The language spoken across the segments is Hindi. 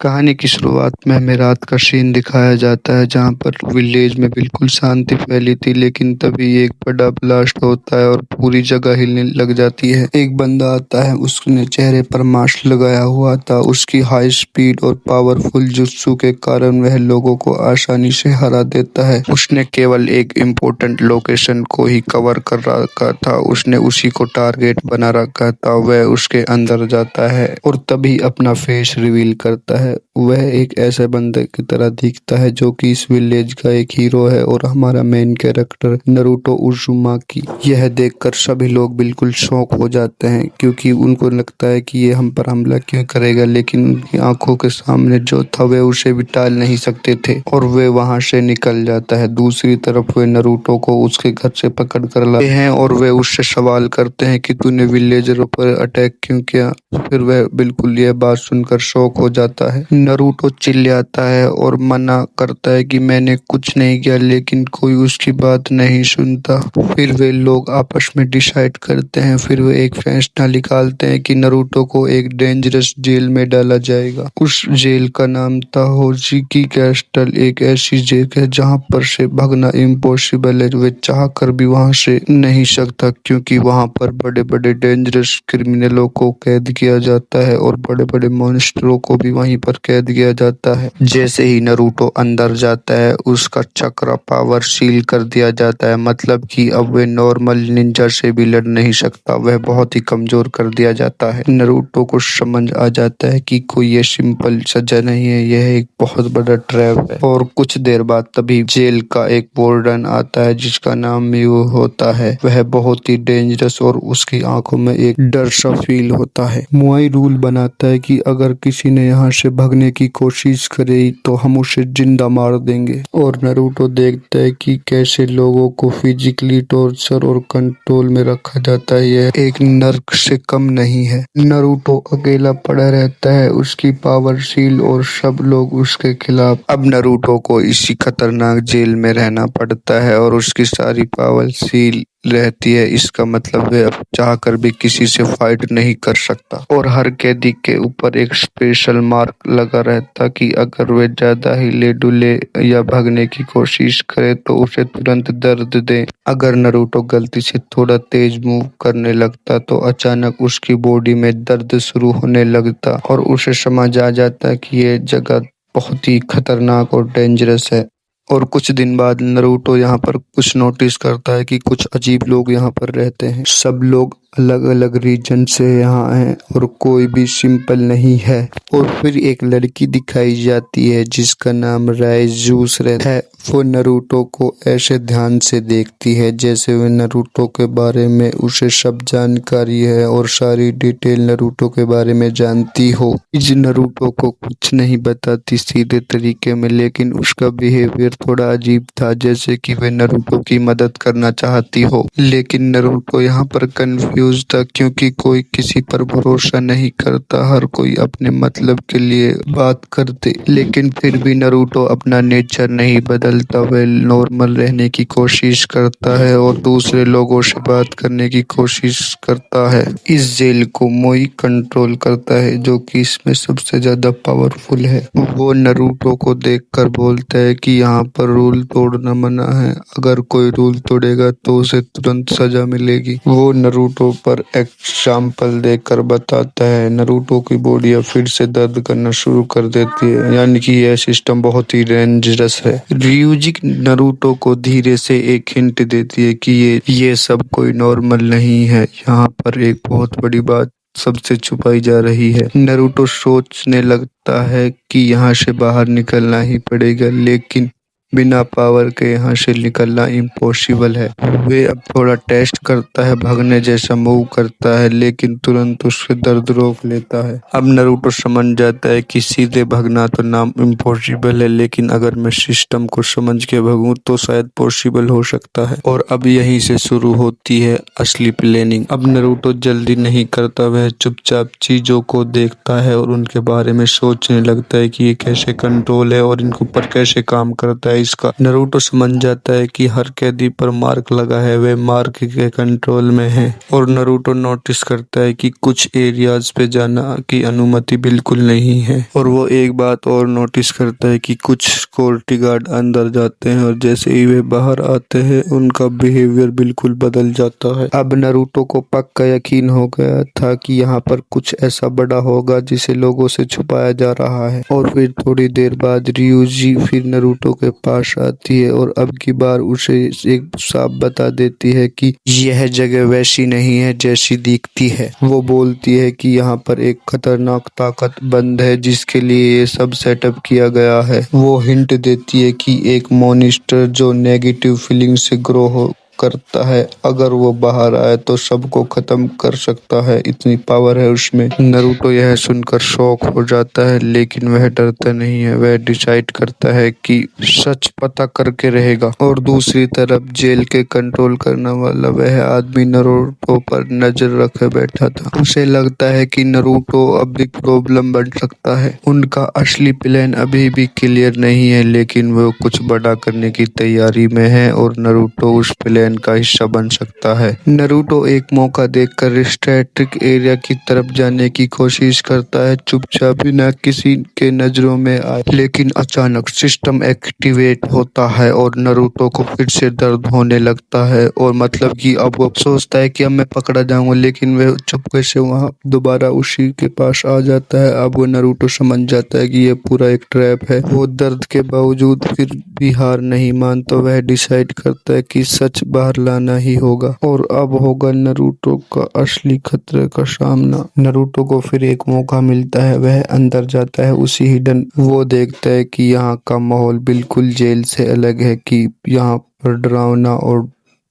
कहानी की शुरुआत में हमें रात का सीन दिखाया जाता है जहाँ पर विलेज में बिल्कुल शांति फैली थी, लेकिन तभी एक बड़ा ब्लास्ट होता है और पूरी जगह हिलने लग जाती है। एक बंदा आता है, उसने चेहरे पर मास्क लगाया हुआ था। उसकी हाई स्पीड और पावरफुल जुत्सु के कारण वह लोगों को आसानी से हरा देता है। उसने केवल एक इम्पोर्टेंट लोकेशन को ही कवर कर रखा था, उसने उसी को टारगेट बना रखा था। वह उसके अंदर जाता है और तभी अपना फेस रिवील करता है। वह एक ऐसे बंदे की तरह दिखता है जो कि इस विलेज का एक हीरो है और हमारा मेन कैरेक्टर नारुतो उज़ुमाकी। यह देखकर सभी लोग बिल्कुल शॉक हो जाते हैं, क्योंकि उनको लगता है कि ये हम पर हमला क्यों करेगा, लेकिन उनकी आंखों के सामने जो था वे उसे भी टाल नहीं सकते थे और वे वहां से निकल जाता है। दूसरी तरफ वे नारुतो को उसके घर से पकड़ कर लाते हैं और वे उससे सवाल करते हैं कि तूने विलेजरों पर अटैक क्यों किया। फिर वह बिल्कुल यह बात सुनकर शॉक हो जाता है। नारुतो चिल्लाता है और मना करता है कि मैंने कुछ नहीं किया, लेकिन कोई उसकी बात नहीं सुनता। फिर वे लोग आपस में डिसाइड करते हैं। फिर वे एक फैसला निकालते हैं कि नारुतो को एक डेंजरस जेल में डाला जाएगा। उस जेल का नाम था होजिकी कैस्टल, एक ऐसी जगह जहां पर से भागना इम्पॉसिबल है। वे चाह कर भी वहां से नहीं सकता, क्योंकि वहां पर बड़े बड़े डेंजरस क्रिमिनलों को कैद किया जाता है और बड़े बड़े मॉन्स्टरों को भी वहीं पर कैद किया जाता है। जैसे ही नारुतो अंदर जाता है, उसका चक्र पावर सील कर दिया जाता है, मतलब कि अब वे नॉर्मल निंजा से भी लड़ नहीं सकता। वह बहुत ही कमजोर कर दिया जाता है। नारुतो को समझ आ जाता है कि कोई ये सिंपल सजा नहीं है, यह एक बहुत बड़ा ट्रैप है। और कुछ देर बाद तभी जेल का एक वार्डन आता है जिसका नाम मियो होता है। वह बहुत ही डेंजरस और उसकी आंखों में एक डर सा फील होता है। मुआई रूल बनाता है कि अगर किसी ने यहाँ से भागने की कोशिश करे तो हम उसे जिंदा मार देंगे। और नारुतो देखता है कि कैसे लोगों को फिजिकली टॉर्चर और कंट्रोल में रखा जाता है। यह एक नर्क से कम नहीं है। नारुतो अकेला पड़ा रहता है, उसकी पावर सील और सब लोग उसके खिलाफ। अब नारुतो को इसी खतरनाक जेल में रहना पड़ता है और उसकी सारी पावर सील रहती है। इसका मतलब है अब चाह कर भी किसी से फाइट नहीं कर सकता। और हर कैदी के ऊपर एक स्पेशल मार्क लगा रहता कि अगर वे ज्यादा हिले डुले या भागने की कोशिश करे तो उसे तुरंत दर्द दे। अगर नारुतो गलती से थोड़ा तेज मूव करने लगता तो अचानक उसकी बॉडी में दर्द शुरू होने लगता और उसे समझ आ जाता कि ये जगह बहुत ही खतरनाक और डेंजरस है। और कुछ दिन बाद नारुतो यहाँ पर कुछ नोटिस करता है कि कुछ अजीब लोग यहाँ पर रहते हैं। सब लोग अलग अलग रीजन से यहाँ हैं और कोई भी सिंपल नहीं है। और फिर एक लड़की दिखाई जाती है जिसका नाम राइजूस है। वो नारुतो को ऐसे ध्यान से देखती है जैसे वो नारुतो के बारे में उसे सब जानकारी है और सारी डिटेल नारुतो के बारे में जानती हो। इस नारुतो को कुछ नहीं बताती सीधे तरीके में, लेकिन उसका बिहेवियर थोड़ा अजीब था, जैसे कि वह नारुतो की मदद करना चाहती हो। लेकिन नारुतो यहाँ पर कंफ्यूज था, क्योंकि कोई किसी पर भरोसा नहीं करता, हर कोई अपने मतलब के लिए बात करते। लेकिन फिर भी नारुतो अपना नेचर नहीं बदलता। वह नॉर्मल रहने की कोशिश करता है और दूसरे लोगों से बात करने की कोशिश करता है। इस जेल को मोई कंट्रोल करता है, जो कि इसमें सबसे ज्यादा पावरफुल है। वो नारुतो को देखकर बोलता है कि यहाँ पर रूल तोड़ना मना है, अगर कोई रूल तोड़ेगा तो उसे तुरंत सजा मिलेगी। वो नारुतो पर एग्जाम्पल देकर बताता है। नारुतो की बॉडी अब फिर से दर्द करना शुरू कर देती है, यानी कि यह सिस्टम बहुत ही डेंजरस है। ryuji नारुतो को धीरे से एक हिंट देती है कि ये सब कोई नॉर्मल नहीं है, यहाँ पर एक बहुत बड़ी बात सबसे छुपाई जा रही है। नारुतो सोचने लगता है कि यहाँ से बाहर निकलना ही पड़ेगा, लेकिन बिना पावर के यहाँ से निकलना इम्पॉसिबल है। वे अब थोड़ा टेस्ट करता है, भागने जैसा मूव करता है, लेकिन तुरंत उसके दर्द रोक लेता है। अब नारुतो समझ जाता है कि सीधे भागना तो नाम इम्पॉसिबल है, लेकिन अगर मैं सिस्टम को समझ के भागूं तो शायद पॉसिबल हो सकता है। और अब यहीं से शुरू होती है असली प्लानिंग। अब नारुतो जल्दी नहीं करता, वह चुपचाप चीजों को देखता है और उनके बारे में सोचने लगता है कि ये कैसे कंट्रोल है और इनके ऊपर कैसे काम करता है। इसका। नरूटो समझ जाता है कि हर कैदी पर मार्क लगा है, वे मार्क के कंट्रोल में है। और नरूटो नोटिस करता है कि कुछ एरियाज पे जाना की अनुमति बिल्कुल नहीं है। और वो एक बात और नोटिस करता है कि कुछ सिक्योरिटी गार्ड अंदर जाते हैं और जैसे ही वे बाहर आते हैं उनका बिहेवियर बिल्कुल बदल जाता है। अब नरूटो को पक्का यकीन हो गया था कि यहाँ पर कुछ ऐसा बड़ा होगा जिसे लोगों से छुपाया जा रहा है। और फिर थोड़ी देर बाद रियूजी फिर नरूटो के पास आती है और अब की बार उसे एक साफ बता देती है कि यह जगह वैसी नहीं है जैसी दिखती है। वो बोलती है कि यहाँ पर एक खतरनाक ताकत बंद है जिसके लिए ये सब सेटअप किया गया है। वो हिंट देती है कि एक मॉन्स्टर जो नेगेटिव फीलिंग से ग्रो हो करता है, अगर वो बाहर आए तो सबको खत्म कर सकता है, इतनी पावर है उसमें। नरूटो यह सुनकर शॉक हो जाता है लेकिन वह डरता नहीं है। वह डिसाइड करता है कि सच पता करके रहेगा। और दूसरी तरफ जेल के कंट्रोल करने वाला वह आदमी नरूटो पर नजर रखे बैठा था। उसे लगता है कि नरूटो अब एक प्रॉब्लम बन सकता है। उनका असली प्लान अभी भी क्लियर नहीं है लेकिन वो कुछ बड़ा करने की तैयारी में है और नरूटो उस प्लान का हिस्सा बन सकता है। नरूटो एक मौका देखकर रिस्ट्रिक्टेड एरिया की तरफ जाने की कोशिश करता है, चुपचाप बिना किसी के नजरों में आए। लेकिन अचानक सिस्टम एक्टिवेट होता है और नरूटो को फिर से दर्द होने लगता है। और मतलब कि अब वो सोचता है कि अब मैं पकड़ा जाऊंगा, लेकिन वह चुपके से वहां दोबारा उसी के पास आ जाता है। अब वो नरूटो समझ जाता है कि यह पूरा एक ट्रैप है। वो दर्द के बावजूद फिर भी हार नहीं मानता। वह डिसाइड करता है कि सच बाहर लाना ही होगा और अब होगा नरूटो का असली खतरे का सामना। नरूटो को फिर एक मौका मिलता है, वह अंदर जाता है उसी हिडन। वो देखता है कि यहाँ का माहौल बिल्कुल जेल से अलग है, कि यहाँ पर डरावना और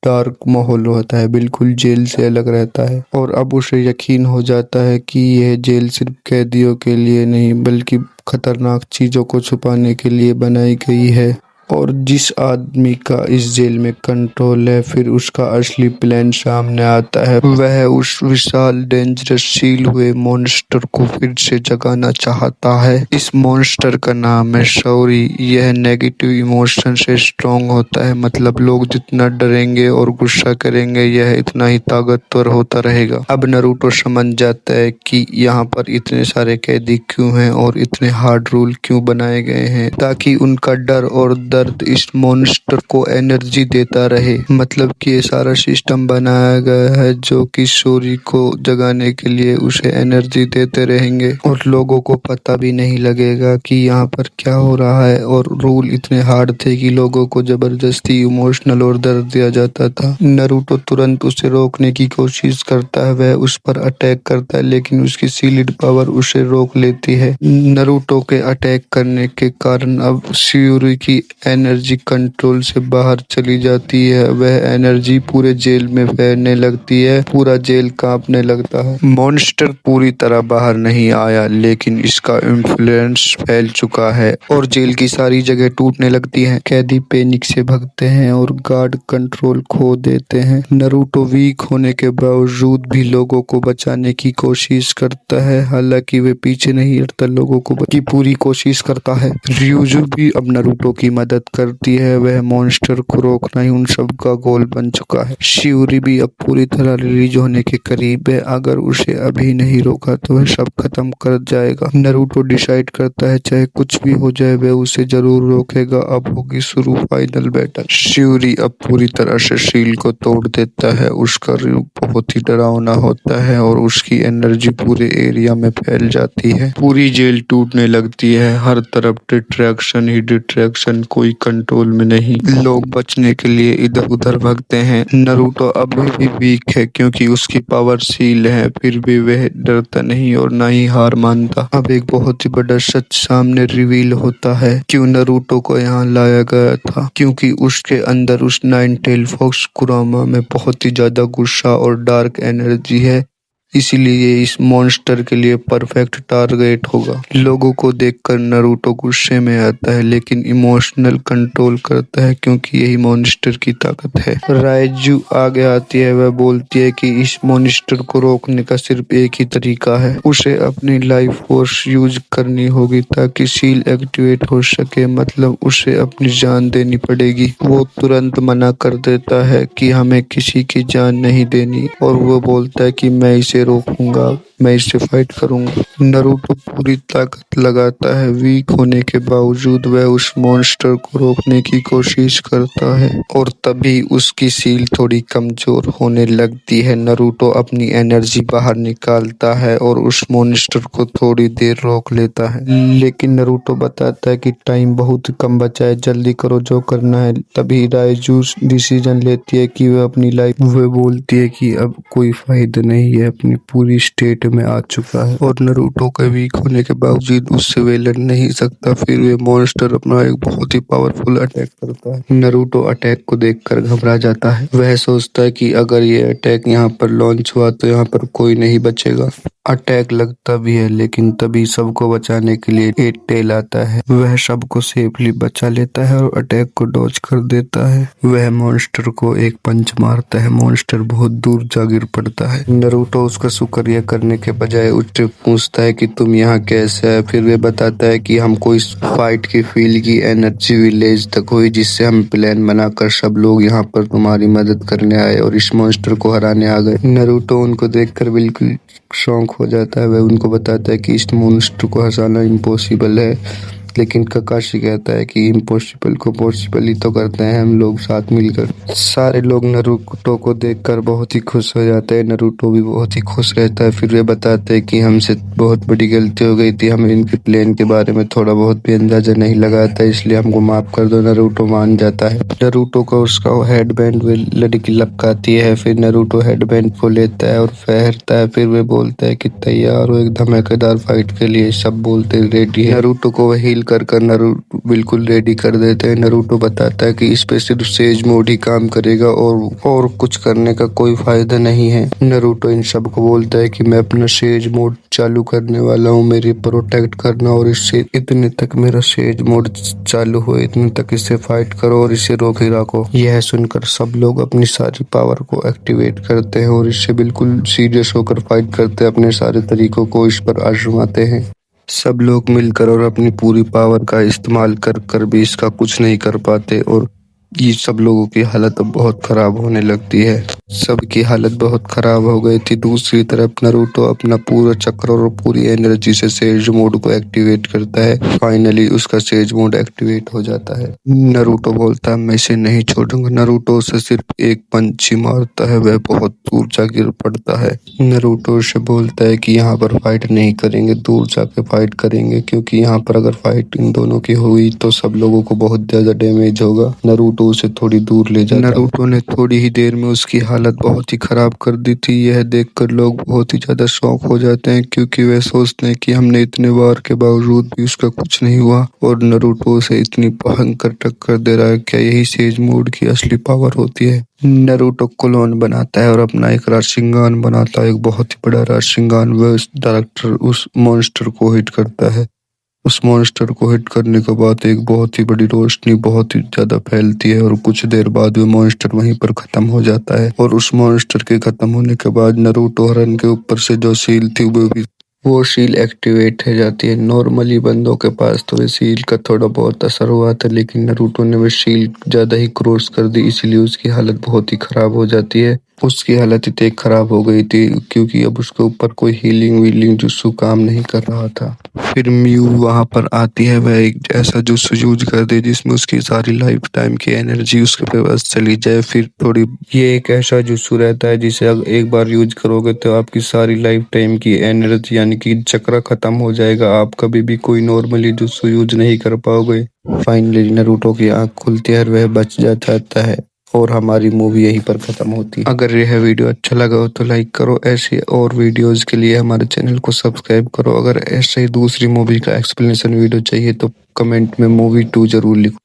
डार्क माहौल होता है, बिल्कुल जेल से अलग रहता है। और अब उसे यकीन हो जाता है कि यह जेल सिर्फ कैदियों के लिए नहीं बल्कि खतरनाक चीजों को छुपाने के लिए बनाई गई है। और जिस आदमी का इस जेल में कंट्रोल है, फिर उसका असली प्लान सामने आता है। वह उस विशाल डेंजरस सील हुए मॉन्स्टर को फिर से जगाना चाहता है। इस मॉन्स्टर का नाम है शौरी। यह नेगेटिव इमोशन से स्ट्रॉन्ग होता है, मतलब लोग जितना डरेंगे और गुस्सा करेंगे यह इतना ही ताकतवर होता रहेगा। अब नरूटो समझ जाता है कि यहाँ पर इतने सारे कैदी क्यों हैं और इतने हार्ड रूल क्यों बनाए गए हैं, ताकि उनका डर और दर्द इस मॉन्स्टर को एनर्जी देता रहे। मतलब कि ये सारा सिस्टम बनाया गया है जो कि शौरी को जगाने के लिए उसे एनर्जी देते रहेंगे और लोगों को पता भी नहीं लगेगा कि यहाँ पर क्या हो रहा है। और रूल इतने हार्ड थे कि लोगों को जबरदस्ती इमोशनल और दर्द दिया जाता था। नरूटो तुरंत उसे रोकने की कोशिश करता है, वह उस पर अटैक करता है लेकिन उसकी सील्ड पावर उसे रोक लेती है। नरूटो के अटैक करने के कारण अब शौरी की एनर्जी कंट्रोल से बाहर चली जाती है। वह एनर्जी पूरे जेल में फैलने लगती है, पूरा जेल कांपने लगता है। मॉन्स्टर पूरी तरह बाहर नहीं आया लेकिन इसका इन्फ्लुएंस फैल चुका है और जेल की सारी जगह टूटने लगती है। कैदी पैनिक से भागते हैं और गार्ड कंट्रोल खो देते हैं। नरूटो वीक होने के बावजूद भी लोगों को बचाने की कोशिश करता है, हालांकि वे पीछे नहीं हटता, लोगों को की पूरी कोशिश करता है। ryuji भी अब नरूटो की मदद करती है, वह मॉन्स्टर को रोकना ही उन सब का गोल बन चुका है। शिवरी भी अब पूरी तरह रिलीज होने के करीब है, अगर उसे अभी नहीं रोका तो वह सब खत्म कर जाएगा। नरूटो डिसाइड करता है चाहे कुछ भी हो जाए वह उसे जरूर रोकेगा। अब होगी शुरू फाइनल बैटल। शिवरी अब पूरी तरह से सील को तोड़ देता है, उसका रूप बहुत ही डरावना होता है और उसकी एनर्जी पूरे एरिया में फैल जाती है। पूरी जेल टूटने लगती है, हर तरफ डिट्रैक्शन ही डिट्रैक्शन, कोई कंट्रोल में नहीं। लोग बचने के लिए इधर उधर भागते हैं। नरूटो अभी भी वीक है क्योंकि उसकी पावर सील है, फिर भी वह डरता नहीं और ना ही हार मानता। अब एक बहुत ही बड़ा सच सामने रिवील होता है, क्यों नरूटो को यहाँ लाया गया था, क्योंकि उसके अंदर उस नाइन टेल फॉक्स कुरामा में बहुत ही ज्यादा गुस्सा और डार्क एनर्जी है इसीलिए इस मॉन्स्टर के लिए परफेक्ट टारगेट होगा। लोगों को देखकर नारुतो गुस्से में आता है लेकिन इमोशनल कंट्रोल करता है क्योंकि यही मॉन्स्टर की ताकत है। राइजू आगे आती है, वह बोलती है कि इस मॉन्स्टर को रोकने का सिर्फ एक ही तरीका है, उसे अपनी लाइफ फोर्स यूज करनी होगी ताकि सील एक्टिवेट हो सके, मतलब उसे अपनी जान देनी पड़ेगी। वो तुरंत मना कर देता है कि हमें किसी की जान नहीं देनी और वो बोलता है कि मैं इसे रोकूंगा, मैं इससे फाइट करूंगा। नारुतो पूरी ताकत लगाता है, वीक होने के बावजूद वह उस मॉन्स्टर को रोकने की कोशिश करता है और तभी उसकी सील थोड़ी कमजोर होने लगती है। नारुतो अपनी एनर्जी बाहर निकालता है और उस मॉन्स्टर को थोड़ी देर रोक लेता है, लेकिन नारुतो बताता है कि टाइम बहुत कम बचा है, जल्दी करो जो करना है। तभी राइजू डिसीजन लेती है कि वह अपनी लाइफ, वह बोलती है कि अब कोई फायदा नहीं है, अपनी पूरी स्टेट में आ चुका है और नारुतो के वीक होने के बावजूद उससे वे लड़ नहीं सकता। फिर वे मॉन्स्टर अपना एक बहुत ही पावरफुल अटैक करता है। नारुतो अटैक को देखकर घबरा जाता है, वह सोचता है कि अगर ये अटैक यहाँ पर लॉन्च हुआ तो यहाँ पर कोई नहीं बचेगा। अटैक लगता भी है लेकिन तभी सबको बचाने के लिए एट टेल आता है, वह सबको सेफली बचा लेता है और अटैक को डॉज कर देता है। वह मॉन्स्टर को एक पंच मारता है, मॉन्स्टर बहुत दूर जा गिर पड़ता है। नारुतो उसका शुक्रिया करने के बजाय उससे पूछता है कि तुम यहाँ कैसे है। फिर वह बताता है कि हमको इस फाइट की फील की एनर्जी विलेज तक हुई जिससे हम प्लान बनाकर सब लोग यहाँ पर तुम्हारी मदद करने आए और इस मॉन्स्टर को हराने आ गए। नारुतो उनको देखकर बिल्कुल शौक हो जाता है, वह उनको बताता है कि इस मॉन्स्टर को हराना इम्पॉसिबल है, लेकिन ककाशी कहता है कि इम्पॉसिबल को पॉसिबल ही तो करते हैं हम लोग साथ मिलकर। सारे लोग नारुतो को देखकर बहुत ही खुश हो जाते हैं, नारुतो भी बहुत ही खुश रहता है। फिर वे बताते हैं कि हमसे बहुत बड़ी गलती हो गई थी, हमें इनके प्लान के बारे में थोड़ा बहुत भी अंदाजा नहीं लगाया था, इसलिए हमको माफ कर दो। नारुतो मान जाता है। नारुतो को उसका हेड बैंड लड़की लपकाती है, फिर नारुतो हेड बैंड को लेता है और पहनता है। फिर वे बोलता है कि तैयार हो एक धमाकेदार फाइट के लिए, सब बोलते रेडी है। नारुतो को वही कर नारुतो बिल्कुल रेडी कर देते हैं। नारुतो बताता है कि इस पे सिर्फ सेज मोड ही काम करेगा और कुछ करने का कोई फायदा नहीं है। नारुतो इन सब को बोलता है कि मैं अपना सेज मोड चालू करने वाला हूँ, मेरी प्रोटेक्ट करना और इससे इतने तक मेरा सेज मोड चालू हो, इतने तक इससे फाइट करो और इसे रोक ही रखो। यह सुनकर सब लोग अपनी सारी पावर को एक्टिवेट करते हैं और इससे बिल्कुल सीरियस होकर फाइट करते हैं, अपने सारे तरीकों को इस पर आजमाते हैं। सब लोग मिलकर और अपनी पूरी पावर का इस्तेमाल कर कर भी इसका कुछ नहीं कर पाते और ये सब लोगों की हालत अब बहुत खराब होने लगती है। सबकी हालत बहुत खराब हो गई थी। दूसरी तरफ नारुतो अपना पूरा चक्र और पूरी एनर्जी से सेज मोड को एक्टिवेट करता है। फाइनली उसका सेज मोड एक्टिवेट हो जाता है। नारुतो बोलता है मैं इसे नहीं छोड़ूंगा। नारुतो उसे सिर्फ एक पंच ही मारता है, वह बहुत दूर जा गिर पड़ता है। नारुतो उसे बोलता है कि यहाँ पर फाइट नहीं करेंगे, दूर जाके फाइट करेंगे, क्योंकि यहाँ पर अगर फाइट इन दोनों की हुई तो सब लोगों को बहुत ज्यादा डैमेज होगा। नारुतो उसे थोड़ी दूर ले जाता है। नारुतो ने थोड़ी ही देर में उसकी हालत बहुत ही खराब कर दी थी। यह देखकर लोग बहुत ही ज्यादा शौक हो जाते हैं क्योंकि वे सोचते हैं कि हमने इतने वार के बावजूद भी उसका कुछ नहीं हुआ और नारुतो उसे इतनी भयंकर टक्कर दे रहा है। क्या यही सेज मोड की असली पावर होती है? नारुतो क्लोन बनाता है और अपना एक राशिंगान बनाता है, एक बहुत ही बड़ा राशिंगान। वह डायरेक्टर उस मॉन्स्टर को हिट करता है। उस मॉन्स्टर को हिट करने के बाद एक बहुत ही बड़ी रोशनी बहुत ही ज्यादा फैलती है और कुछ देर बाद वो मॉन्स्टर वहीं पर खत्म हो जाता है। और उस मॉन्स्टर के खत्म होने के बाद नारुतो हरन के ऊपर से जो सील थी वो सील एक्टिवेट हो जाती है। नॉर्मली बंदों के पास तो सील का थोड़ा बहुत असर हुआ था, लेकिन नारुतो ने वो सील ज्यादा ही क्रॉस कर दी, इसलिए उसकी हालत बहुत ही खराब हो जाती है। उसकी हालत इतनी खराब हो गई थी क्योंकि अब उसके ऊपर कोई हीलिंग वीलिंग जुस्सु काम नहीं कर रहा था। फिर म्यू वहां पर आती है, वह एक ऐसा जुस्सु यूज कर दे जिसमें उसकी सारी लाइफ टाइम की एनर्जी उसके पास चली जाए। फिर थोड़ी, ये एक ऐसा जुस्सु रहता है जिसे अगर एक बार यूज करोगे तो आपकी सारी लाइफ टाइम की एनर्जी यानी कि चक्र खत्म हो जाएगा, आप कभी भी कोई नॉर्मली जुस्सु यूज नहीं कर पाओगे। फाइनली नारुतो की आंख खुलती है और वह बच जाता है और हमारी मूवी यहीं पर खत्म होती है। अगर यह वीडियो अच्छा लगा हो तो लाइक करो, ऐसे और वीडियोस के लिए हमारे चैनल को सब्सक्राइब करो। अगर ऐसे ही दूसरी मूवी का एक्सप्लेनेशन वीडियो चाहिए तो कमेंट में मूवी 2 जरूर लिखो।